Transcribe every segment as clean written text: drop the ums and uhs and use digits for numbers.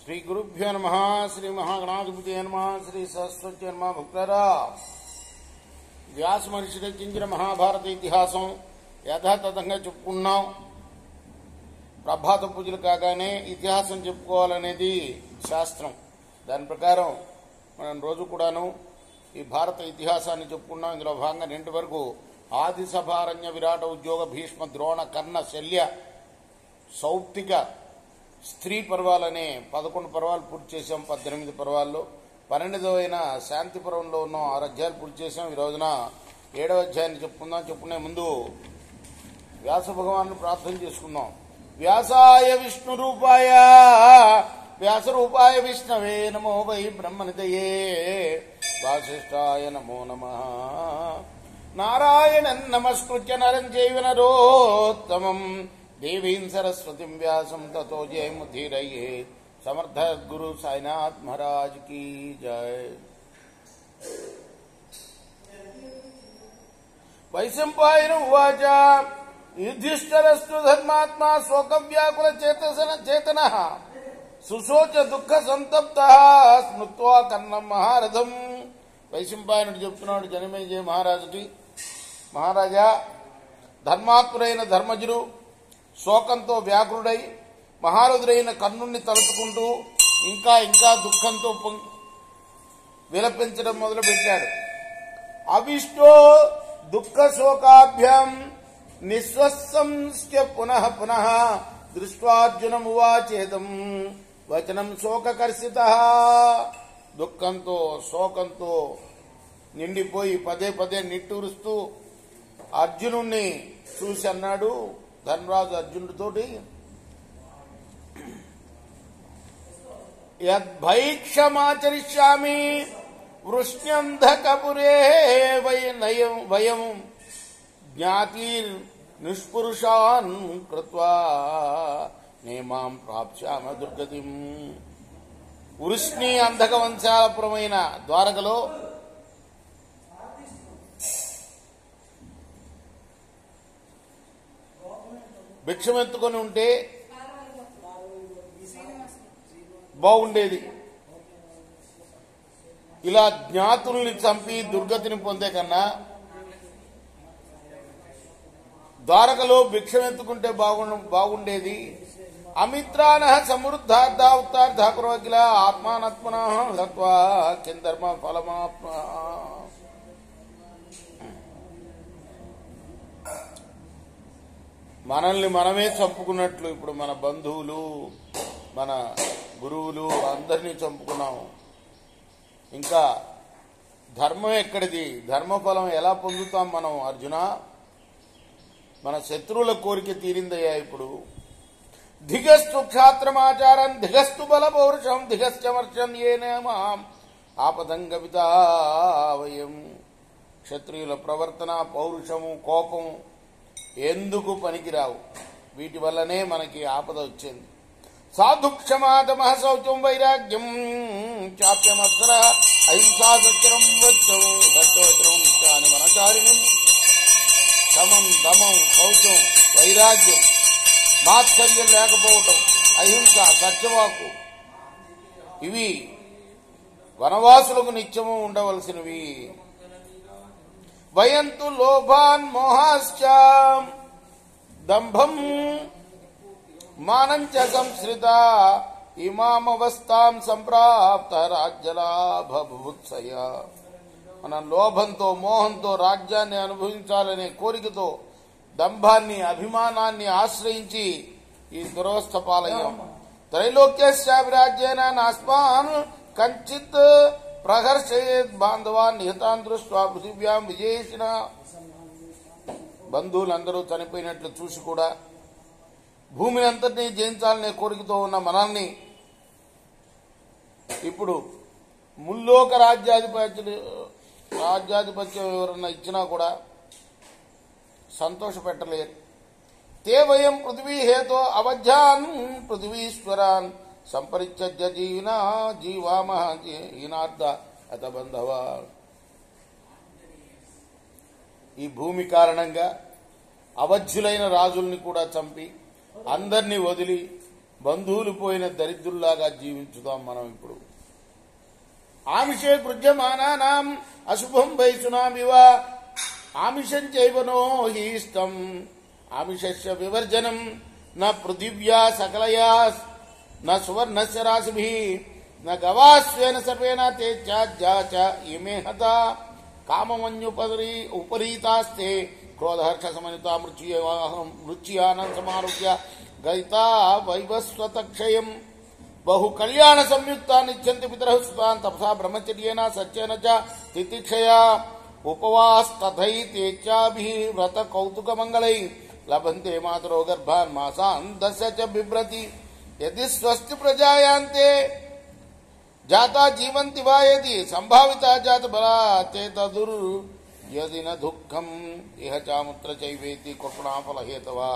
శ్రీ గురుభ్యో నమః. శ్రీ మహాగణాధిపతి నమః. శ్రీ సరస్వతి నమః. భక్తరా, వ్యాస మహర్షి రచించిన మహాభారత ఇతిహాసం యథాతథంగా చెప్పుకున్నాం. ప్రభాత పూజలు కాగానే ఇతిహాసం చెప్పుకోవాలనేది శాస్త్రం. దాని ప్రకారం మనం రోజు కూడాను ఈ భారత ఇతిహాసాన్ని చెప్పుకున్నాం. ఇందులో భాగంగా నిన్నటి వరకు ఆది సభారణ్య విరాట ఉద్యోగ భీష్మ ద్రోణ కర్ణ శల్య సౌప్తిక స్త్రీ పర్వాలనే 11 పర్వాలు పూర్తి చేశాం. 18 పర్వాల్లో 12వ శాంతి పర్వంలో ఉన్న 6 అధ్యాయాలు పూర్తి చేశాం. ఈ రోజున 7వ అధ్యాయాన్ని చెప్పుకుందాం. చెప్పుకునే ముందు వ్యాస భగవాను ప్రార్థన చేసుకుందాం. వ్యాసాయ విష్ణు రూపాయ వ్యాస రూపాయ విష్ణవే నమో వై బ్రహ్మనిదయే వాసిష్ఠాయ నమో నమః. నారాయణన్ నమస్కృత్య నరం చైవ నరోత్తమం దేవీం సరస్వతిం వ్యాసం తతో జయముదీరయే. సమర్థ గురు సాయినాథ్ మహారాజ్ की जय. వైశంపాయన ఉవాచ యుధిష్ఠిరస్తు ధర్మాత్మా శోకవ్యాకుల చేతనః సుశోచ దుఃఖ సంతప్తః స్మృత్వా కర్ణం మహారథం. వైశంపాయనుడు చెప్తున్నాడు జనమేజయ మహారాజుకి, మహారాజా, ధర్మాత్ముడైన ధర్మజుడు శోకంతో వ్యాకులుడై మహారథుడైన కర్ణుణ్ణి తలుచుకుంటూ ఇంకా ఇంకా దుఃఖంతో విలపించడం మొదలుపెట్టాడు. అవిష్టో దుఃఖ శోకాభ్యాం నిస్వస్సంస్య పునః పునః దృష్ట్వార్జునమువాచేదం వచనం శోకకర్షితః. దుఃఖంతో శోకంతో నిండిపోయి పదే పదే నిట్టూరుస్తూ అర్జునుణ్ణి చూసి అన్నాడు ధర్మరాజు అర్జునుడితోటి, యద్భైక్షమాచరిష్యామి వృష్ణ్యంధకపురే వయం జ్ఞాతిర్ నిష్పురుషాన్ కృత్వా నేమాం ప్రాప్స్యామ దుర్గతిం. వృష్ణి అంధక వంశాలపురమైన ద్వారకలో భిక్షమెత్తుకొని ఉంటే బాగుండేది. ఇలా జ్ఞాతుల్ని చంపి దుర్గతిని పొందే కన్నా ద్వారకలో భిక్షమెత్తుకుంటే బాగుండేది. అమిత్రాన సమృద్ధార్థ ఉత్తార్థ కురవకిల ఆత్మానత్మన హత్వా కింధర్మ ఫలమాత్మ. మనల్ని మనమే చంపుకున్నట్లు ఇప్పుడు మన బంధువులు, మన గురువులు అందరినీ చంపుకున్నాం. ఇంకా ధర్మం ఎక్కడిది? ధర్మఫలం ఎలా పొందుతాం మనం అర్జున? మన శత్రువుల కోరిక తీరిందయ్యా ఇప్పుడు. ధిగస్తు క్షాత్రమాచారం ధిగస్తు బల పౌరుషం ధిగశ్చమర్చం ఏనేమాం ఆపదంగవితావయం. క్షత్రియుల ప్రవర్తన, పౌరుషము, కోపం ఎందుకు పనికిరావు. వీటి వల్లనే మనకి ఆపద వచ్చింది. సాధుక్షమాతమః శౌచం వైరాగ్యం చాప్యమత్సర అహింసా సత్యం వచ్చం సత్యవచనం నిత్యాని వనచారిణం. శమం, దమం, శౌచం, వైరాగ్యం, మాత్సర్యం లేకపోవటం, అహింస, సత్యవాకు, ఇవి వనవాసులకు నిత్యము ఉండవలసినవి. వయంతు లోభాన్ మోహాశ్చ దంభం మానంచ సంశ్రిత ఇమామవస్థాం సంప్రాప్త రాజ్యలాభభుత్సయ. మనం లోభంతో, మోహంతో రాజ్యాన్ని అనుభవించాలనే కోరికతో, దంభాన్ని, అభిమానాన్ని ఆశ్రయించి ఈ దురవస్థ పాలయ్యాం. త్రైలోక్యస్యాభిరాజ్యేన నాస్మాన్ కంచిత్ ప్రహర్షయేత్ బాంధవాన్ నిహతాన్ దృష్ట్వా పృథివ్యాం విజయేషిణ. బంధువులందరూ చనిపోయినట్లు చూసి కూడా భూమిని అంతటినీ జయించాలనే కోరికతో ఉన్న మనల్ని ఇప్పుడు ముల్లోక రాజ్యాధిపత్యం ఎవరన్నా ఇచ్చినా కూడా సంతోష పెట్టలేరు. తే వయం పృథివీ హేతో అవధ్యాన్ పృథివీశ్వరాన్ సంపరిత్యజ్య జీవామః హీనార్థ అత బంధవ. ఈ భూమి కారణంగా అవధ్యులైన రాజుల్ని కూడా చంపి అందరినీ వదిలి బంధువులు పోయిన దరిద్రుల్లాగా జీవించుదాం మనం ఇప్పుడు. ఆమిషే కృజ్యమానానాం అశుభం వైసునామివ ఆమిషం చైవనో హీష్టం ఆమిషస్య వివర్జనం న పృథివ్యా సకలయా న సువర్ణస్య రాశిభిః న గవాస్వేన సర్వేణ తే చాజ్జా చ ఇమే హత కామమన్యుపరీతాస్తే క్రోధహర్ష సమన్వితా మృత్యుయానం సమారుహ్య గయితా వైవస్వతక్షయం బహు కళ్యాణ సంయుక్తా నిత్యంతి పితరః సుతాన్ తపసా బ్రహ్మచర్యేన సత్యేన చ తితిక్షయా ఉపవాస్తథైతేచ్చాభిః వ్రత కౌతుక మంగళై లభంతే మాతరో గర్భాన్ మాసాన్ దశ చ బిభ్రతి యది స్వస్తి ప్రజాయాంతే జాతా జీవంతి వా యది సంభావితా జాత బలా చేతదుర్ యది న దుఃఖం ఇహ చాముత్ర చైవేతి కృపణాఫల హేతవా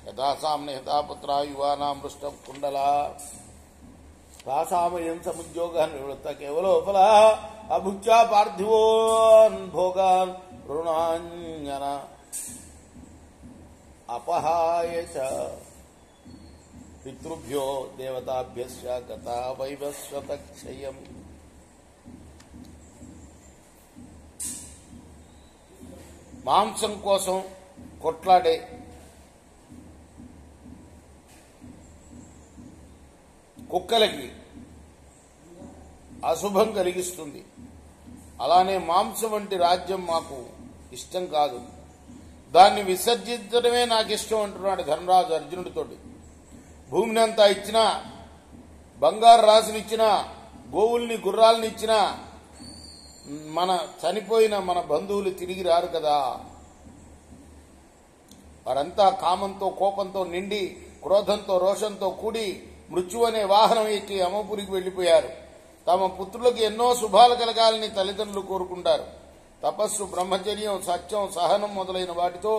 యథా సామ్నే యథా పుత్ర యువానాం మృష్టం కుండలా తాసామయం సముద్యోగ నివృత్త కేవలోఫల అభుక్త్యా పార్థివోన్ భోగాన్ రుణాంజన అపహాయ చ పితృభ్యో దేవతాభ్యశ్చ గతా వైవస్వతక్షయం. మాంసం కోసం కొట్లాడే కుక్కలకి అశుభం కలిగిస్తుంది. అలానే మాంసం వంటి రాజ్యం మాకు ఇష్టం కాదు, దాన్ని విసర్జించడమే నాకు ఇష్టం అంటున్నాడు ధర్మరాజు అర్జునుడితోటి. భూమిని అంతా ఇచ్చినా, బంగారు రాశులు ఇచ్చినా, గోవుల్ని గుర్రాలని ఇచ్చినా మన చనిపోయిన మన బంధువులు తిరిగి రారు కదా. వారంతా కామంతో కోపంతో నిండి క్రోధంతో రోషంతో కూడి మృత్యు అనే వాహనం ఎక్కి అమపురికి వెళ్లిపోయారు. తమ పుత్రులకు ఎన్నో శుభాలు కలగాలని తల్లిదండ్రులు కోరుకుంటారు. తపస్సు, బ్రహ్మచర్యం, సత్యం, సహనం మొదలైన వాటితో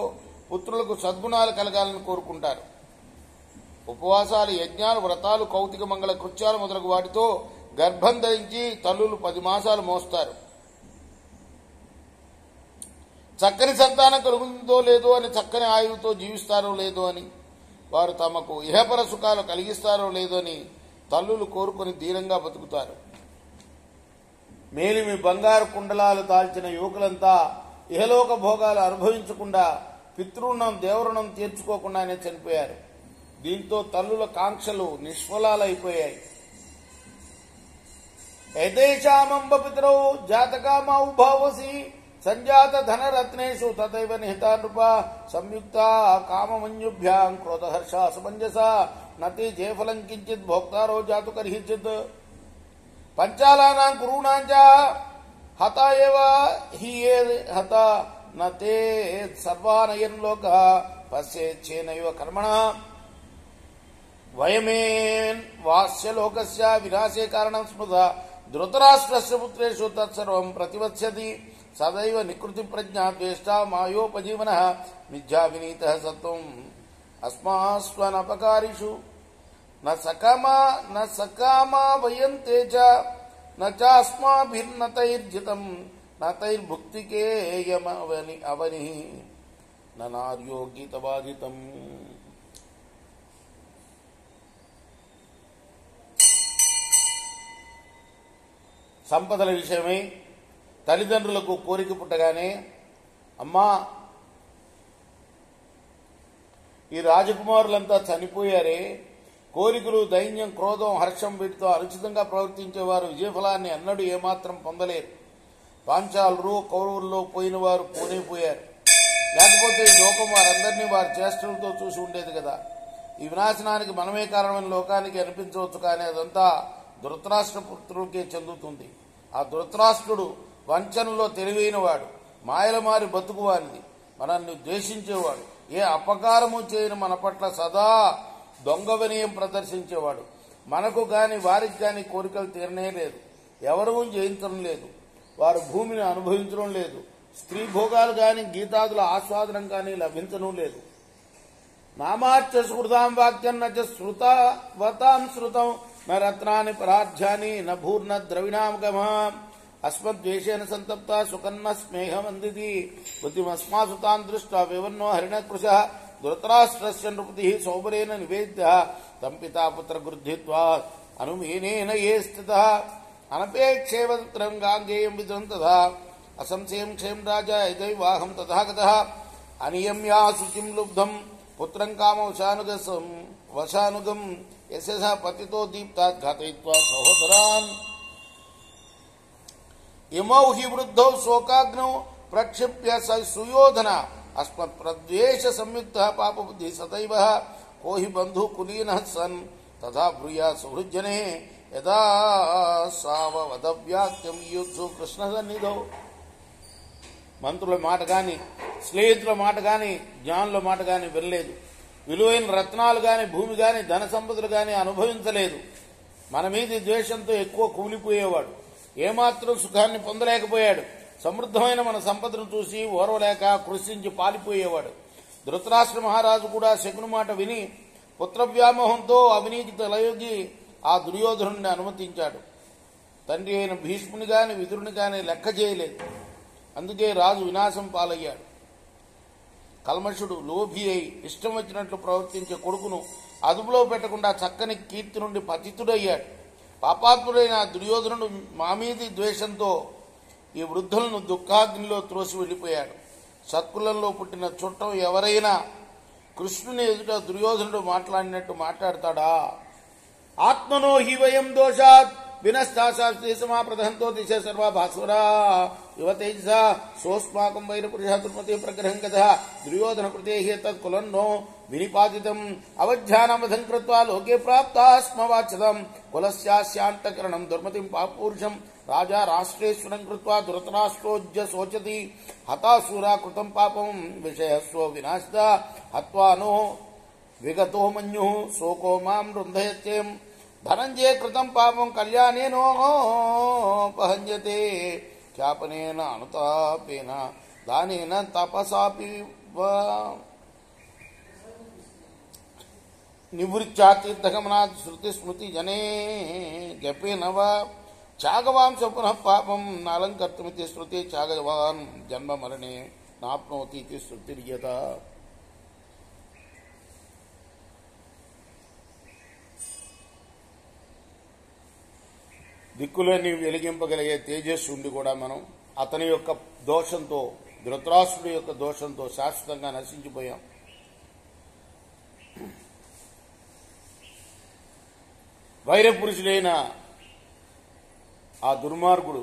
పుత్రులకు సద్గుణాలు కలగాలని కోరుకుంటారు. ఉపవాసాలు, యజ్ఞాలు, వ్రతాలు, కౌతిక మంగళ కృత్యాలు మొదలగు వాటితో గర్భం ధరించి తల్లులు 10 మాసాలు మోస్తారు. చక్కని సంతానం కలుగుతుందో లేదో అని, చక్కని ఆయువుతో జీవిస్తారో లేదో అని, వారు తమకు ఇహపర సుఖాలు కలిగిస్తారో లేదో అని తల్లులు కోరుకొని ధీరంగా బతుకుతారు. మేలిమి బంగారు కుండలాలు దాల్చిన యువకులంతా ఇహలోక భోగాలు అనుభవించకుండా పితృణం దేవరుణం తీర్చుకోకుండానే చనిపోయారు. దీంతో తల్లుల కాంక్షలు నిష్ఫలాలైపోయాయి. యదేషామంబ పితరౌ జాతకామా ఉభావసి సంజాత ధనరత్నేషు తదైవ నిహితా నృప సంయుక్త కామమన్యుభ్యాం క్రోధహర్ష సమంజస నతి జయఫలం కించిత్ భోక్తారో జాతు కర్హిచిత్ పంచాలానాం కురూణాం చ హత ఏవ హి ఏ హత నతే సర్వానయన్ లోక పశ్యేచ్ఛేనైవ కర్మణ వయమేన్ వాస్య లోకస్య వినాశే కారణం స్మృత ధృతరాష్ట్రస్య పుత్రేషు తత్సర్వం ప్రతివత్స్యతి సదైవ నికృతి ప్రజ్ఞా ద్వేష్టా మాయోపజీవన మిథ్యా వినీత సత్వం అస్మాస్వనపకారిషు న సకామా వయంతే చ న చాస్మాభిర్నతైర్జితం నతైర్భుక్తికేయమవని అవని నార్యో గీతబాధితం. సంపదల విషయమై తల్లిదండ్రులకు కోరిక పుట్టగానే, అమ్మా ఈ రాజకుమారులంతా చనిపోయారే, కోరికలు, దైన్యం, క్రోధం, హర్షం వీటితో అనుచితంగా ప్రవర్తించేవారు విజయఫలాన్ని అన్నడూ ఏమాత్రం పొందలేరు. పాంచాలురు, కౌరవుల్లో పోయిన వారు పోనేపోయారు. లేకపోతే ఈ లోకం వారందరినీ వారి చేష్టలతో చూసి ఉండేది కదా. ఈ వినాశనానికి మనమే కారణమని లోకానికి అనిపించవచ్చు, కానీ అదంతా ధృతరాష్ట్ర పుత్రుడికే చెందుతుంది. ఆ ధృతరాష్ట్రుడు వంచనలో తెలివైనవాడు, మాయలమారి బతుకువానిది, మనల్ని ద్వేషించేవాడు, ఏ అపకారము చేయని మన పట్ల సదా దొంగ వినయం ప్రదర్శించేవాడు. మనకు గాని వారికి గాని కోరికలు తీరనే లేదు, ఎవరూ జయించడం లేదు, వారు భూమిని అనుభవించడం లేదు, స్త్రీ భోగాలు గాని గీతాదుల ఆస్వాదనం గాని లభించడం లేదు. నామార్చ స్మృతాం వాక్యం నచ శృతవతాం శృతం న రత్నాని పరాధ్యాని న భూర్ణ ద్రవిణామగమ అస్మద్వేషేణ సంతప్త సుకన్న స్నేహమందితి బుద్ధిమస్మాసు తాన్ దృష్ట్వా వివర్ణో హరిణకృశ ధృతరాష్ట్రస్య నృపతిః సౌబరేణ నివేద్య తం పితా పుత్రగృధ్యత్వా అనుమేనేన ఏ స్థితః అనపేక్షేవ త్రం గాంగేయం విద్వం తథా అసంశయం క్షేం రాజా యదైవాహం తథాగతః అనియమ్యా శుచిం లుబ్ధం పుత్రం వశానుగం యశస పతితో దీప్తాత్ ఘాతయిత్వా సహోదరాన్ ఇమౌ హి వృద్ధౌ శోకాగ్నౌ ప్రక్షిప్య సుయోధన అస్మత్ ప్రద్వేష సంయుక్త పాపబుద్ధి సదైవ కో హి బంధు కులీన సన్ తథా బ్రూయా సుహృజ్జనే యదా సావవదవ్యాఖ్యం యుద్ధు కృష్ణ సన్నిధౌ. మంత్రుల మాట కానీ స్నేహితుల మాట కానీ జ్ఞానుల మాట కానీ వినలేదు. విలువైన రత్నాలు కానీ భూమి కానీ ధన సంపదలు కానీ అనుభవించలేదు. మన మీది ద్వేషంతో ఎక్కువ కూలిపోయేవాడు. ఏమాత్రం సుఖాన్ని పొందలేకపోయాడు. సమృద్ధమైన మన సంపదను చూసి ఓర్వలేక కృషించి పాలిపోయేవాడు. ధృతరాష్ట్ర మహారాజు కూడా శకుని మాట విని పుత్రవ్యామోహంతో అవినీతి తలయొగ్గి ఆ దుర్యోధనుడిని అనుమతించాడు. తండ్రి అయిన భీష్ముని గాని విదురుని గాని లెక్క చేయలేదు. అందుకే రాజు వినాశం పాలయ్యాడు. కల్మషుడు లోభి అయి ఇష్టం వచ్చినట్లు ప్రవర్తించే కొడుకును అదుపులో పెట్టకుండా చక్కని కీర్తి నుండి పతితుడయ్యాడు. పాపాత్ముడైన దుర్యోధనుడు మామీది ద్వేషంతో ఈ వృద్ధులను దుఃఖాగ్నిలో త్రోసి వెళ్ళిపోయాడు. సత్కులంలో పుట్టిన చుట్టం ఎవరైనా కృష్ణుని ఎదుట దుర్యోధనుడు మాట్లాడినట్టు మాట్లాడతాడా? ఆత్మనో హి వయం దోషాత్ వినస్తాశాస్త్రీ సమాప్రదహంతో దిశ సర్వ భాస్వరా యువతేజస సోస్మాకం వైరపురుష దుర్మతే ప్రగ్రహం కదా దుర్యోధన కృతే తత్ కులన్నో వినిపాతితం అవధ్యానమధం కృత్వా లోకే ప్రాప్తాస్మవాచ్యతం కులస్యాస్యాంతకరణం దుర్మతిం పాపూరుషం రాజా రాష్ట్రేశ్వరం కృత్వా ధృతరాష్ట్రోజ్య శోచతి హతాసూరా కృతం పాపం విషయస్వ వినాశిత హత్వానో విగతో మన్యు శోకో మాం రుంధయత్యం ధనంజయ కృతం పాపం కళ్యాణేనోపహంజతే ఖ్యాపనేన అనుతాపేన దానేన తపసాపి నివృత్యాతీర్థగమనాత్ శృతి స్మృతి జనే జపేన వా త్యాగవాంశ పునః పాపం నాలంకర్తుమితి శృతి త్యాగవాన్ జన్మ మరణే నాప్నోతి శృతిర్యత. దిక్కులని వెలిగింపగలిగే తేజస్సు ఉండి కూడా మనం అతని యొక్క దోషంతో ధృతరాష్ట్రుడి యొక్క దోషంతో శాశ్వతంగా నశించిపోయాం. వైరపురుషుడైన ఆ దుర్మార్గుడు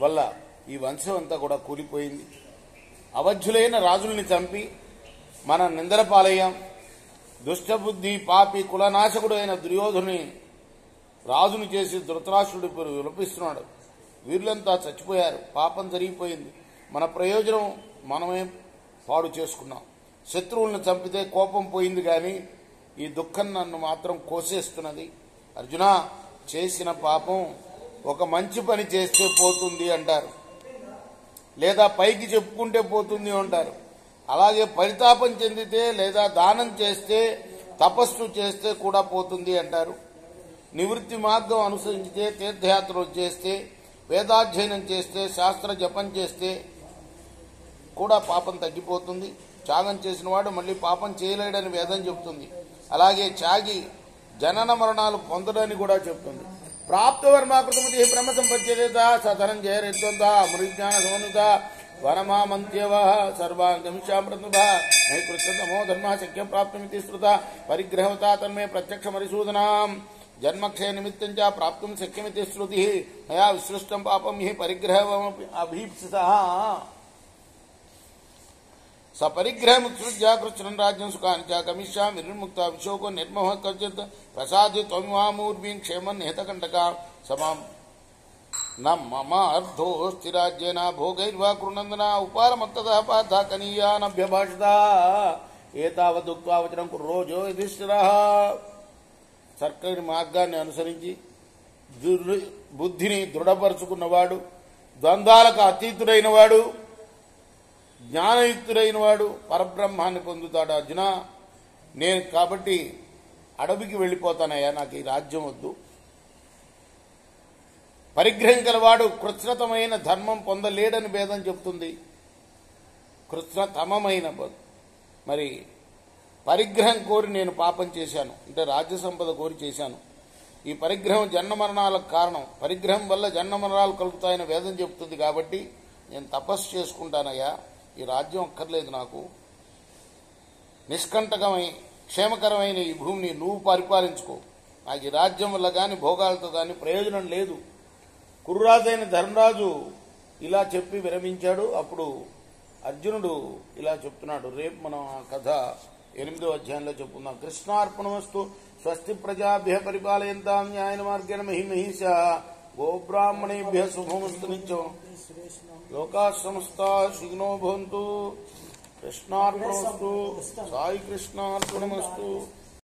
వల్ల ఈ వంశం అంతా కూడా కూలిపోయింది. అవధ్యులైన రాజుల్ని చంపి మన నిందల పాలయ్యాం. దుష్టబుద్ధి పాపి కులనాశకుడు అయిన దుర్యోధుని రాజును చేసి ధృతరాష్ట్రుడి పేరు విలపిస్తున్నాడు. వీరులంతా చచ్చిపోయారు. పాపం జరిగిపోయింది. మన ప్రయోజనం మనమే పాడు చేసుకున్నాం. శత్రువులను చంపితే కోపం పోయింది కానీ ఈ దుఃఖం నన్ను మాత్రం కోసేస్తున్నది. అర్జున, చేసిన పాపం ఒక మంచి పని చేస్తే పోతుంది అంటారు, లేదా పైకి చెప్పుకుంటే పోతుంది అంటారు. అలాగే పరితాపం చెందితే లేదా దానం చేస్తే తపస్సు చేస్తే కూడా పోతుంది అంటారు. నివృత్తి మార్గం అనుసరించితే, తీర్థయాత్రలు చేస్తే, వేదాధ్యయనం చేస్తే, శాస్త్ర జపం చేస్తే కూడా పాపం తగ్గిపోతుంది. త్యాగం చేసిన వాడు మళ్ళీ పాపం చేయలేడని వేదం చెబుతుంది. అలాగే త్యాగి జనన మరణాలు పొందడని కూడా చెబుతుంది. ప్రాప్తవర్మాకృతమతి బ్రహ్మ సంపద్యత సధనం జయరిద్వంత మృజ్ఞాన సమన్విత వనమామంత్యవ సర్వాంగమిషామృత నైకృతమో ధర్మ శక్యం ప్రాప్తమితి శ్రుత పరిగ్రహవత తన్మే ప్రత్యక్ష మరిశూదనాం జన్మక్షయ నిమిత్తం చ ప్రాప్తుం శక్యమితి శ్రుతి మయా విసృష్టం పాపం హి పరిగ్రహమపి అభీప్సితః సపరిగ్రహముత్సృజ్య కృష్ణం రాజ్యం సుఖాని చ కమిష్యామి నిర్ముక్త విశోకో నిర్మోహ కర్జత్ ప్రసాది త్వమిమామూర్వీం క్షేమం నిహతకంటక సమాం న మమ అర్ధోస్తి రాజ్యేన భోగైర్వా కృనందన ఉపారమత్తతః పార్థ కనీయానభ్యభాషిత ఏతావదుక్త్వా వచనం కుర్రోజో యుధిష్ఠిరః. చక్కని మార్గాన్ని అనుసరించి బుద్ధిని దృఢపరుచుకున్నవాడు, ద్వంద్వాలకు అతీతుడైన వాడు, జ్ఞానయుక్తుడైన వాడు పరబ్రహ్మాన్ని పొందుతాడు. అర్జున, నేను కాబట్టి అడవికి వెళ్ళిపోతానయ్యా, నాకు ఈ రాజ్యం వద్దు. పరిగ్రహం గలవాడు కృత్రితమైన ధర్మం పొందలేడని భేదం చెప్తుంది. కృత్నతమమైన మరి పరిగ్రహం కోరి నేను పాపం చేశాను, అంటే రాజ్య సంపద కోరి చేశాను. ఈ పరిగ్రహం జన్మ మరణాలకు కారణం, పరిగ్రహం వల్ల జన్మ మరణాలు కలుగుతాయని వేదం చెబుతుంది. కాబట్టి నేను తపస్సు చేసుకుంటానయ్యా, ఈ రాజ్యం అక్కర్లేదు నాకు, నిష్కంటకమై క్షేమకరమైన ఈ భూమిని నువ్వు పరిపాలించుకో, నాకు ఈ రాజ్యం వల్ల కానీ భోగాలతో కానీ ప్రయోజనం లేదు. కురురాజైన ధర్మరాజు ఇలా చెప్పి విరమించాడు. అప్పుడు అర్జునుడు ఇలా చెప్తున్నాడు. రేపు మనం ఆ కథ 8వ అధ్యాయంలో చెప్పుకుందాం. కృష్ణార్పణమస్తు. స్వస్తి ప్రజాభ్య పరిపాలయంతాం న్యాయ మార్గేణ మహిమహీష. గోబ్రాహ్మణేభ్య శుభమస్తు నిత్యం. లోకా సమస్తా సుఖినో భవంతు. కృష్ణార్పణమస్తు. సాయి కృష్ణార్పణమస్తు.